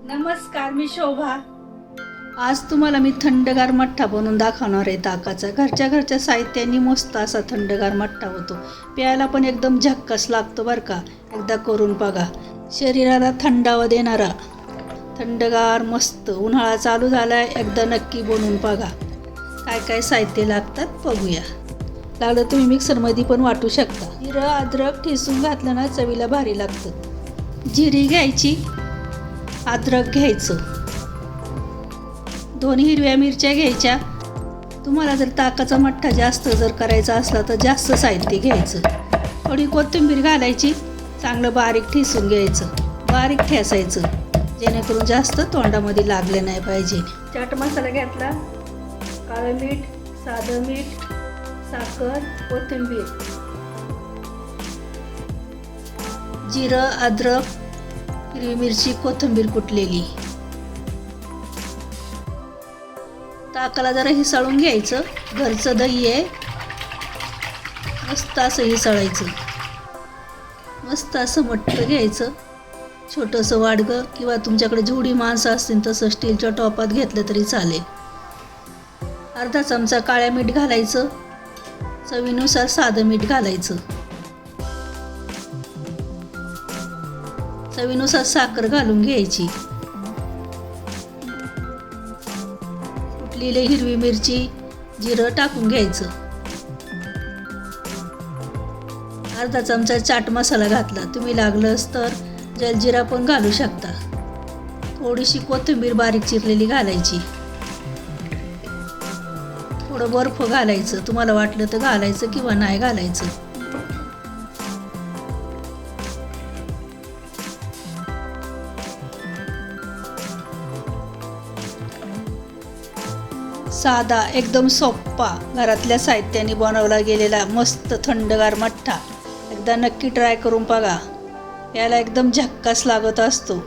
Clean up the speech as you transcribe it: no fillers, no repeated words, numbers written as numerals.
नमस्कार, मी शोभा. आज तुम्हाला मी थंडगार मठ्ठा बनवून दाखवणार आहे ताकाचा. घरच्या साहित्याने मस्त असा थंडगार मठ्ठा होतो. प्यायला पण एकदम झक्कास लागतो बरं का. एकदा करून बघा. शरीराला थंडावा देणारा थंडगार मस्त. उन्हाळा चालू झाला आहे, एकदा नक्की बनवून बघा. काय काय साहित्य लागतात बघूया. लागलं तुम्ही मिक्सरमध्ये पण वाटू शकता. जिरं अद्रक ठेचून घातलं ना चवीला भारी लागतं. जिरी घ्यायची, अद्रक घ्यायचं, 2 हिरव्या मिरच्या घ्यायच्या. तुम्हाला जर ताकाचा मठ्ठा जास्त जर करायचा असला तर जास्त साहित्य घ्यायचं. थोडी कोथिंबीर घालायची, चांगलं बारीक ठेचून घ्यायचं, बारीक ठेचायचं जेणेकरून जास्त तोंडामध्ये लागले नाही पाहिजे. चाट मसाला घेतला, काळं मीठ, साधं मीठ, साखर, कोथिंबीर, जिरं, अद्रक, हिरवी मिरची, कोथिंबीर कुटलेली. ताकाला जरा हिसाळून घ्यायचं. घरचं दही आहे, मस्त असं हिसाळायचं. मस्त असं मठ्ठं घ्यायचं, छोटंसं वाडगं किंवा तुमच्याकडे जेवढी माणसं असतील तसं स्टीलच्या टोपात घेतलं तरी चालेल. अर्धा चमचा काळ्या मीठ घालायचं, चवीनुसार साधं मीठ घालायचं, चवीनुसार साखर घालून घ्यायची. कुटलेली हिरवी मिरची, जिरं टाकून घ्यायचं. अर्धा चमचा चाट मसाला घातला. तुम्ही लागलंच तर जलजिरा पण घालू शकता. थोडीशी कोथिंबीर बारीक चिरलेली घालायची. थोडं बर्फ घालायचं, तुम्हाला वाटलं तर घालायचं किंवा नाही घालायचं. साधा एकदम सोप्पा घरातल्या साहित्याने बनवला गेलेला मस्त थंडगार मठ्ठा एकदा नक्की ट्राय करून बघा. याला एकदम झक्कास लागत असतो.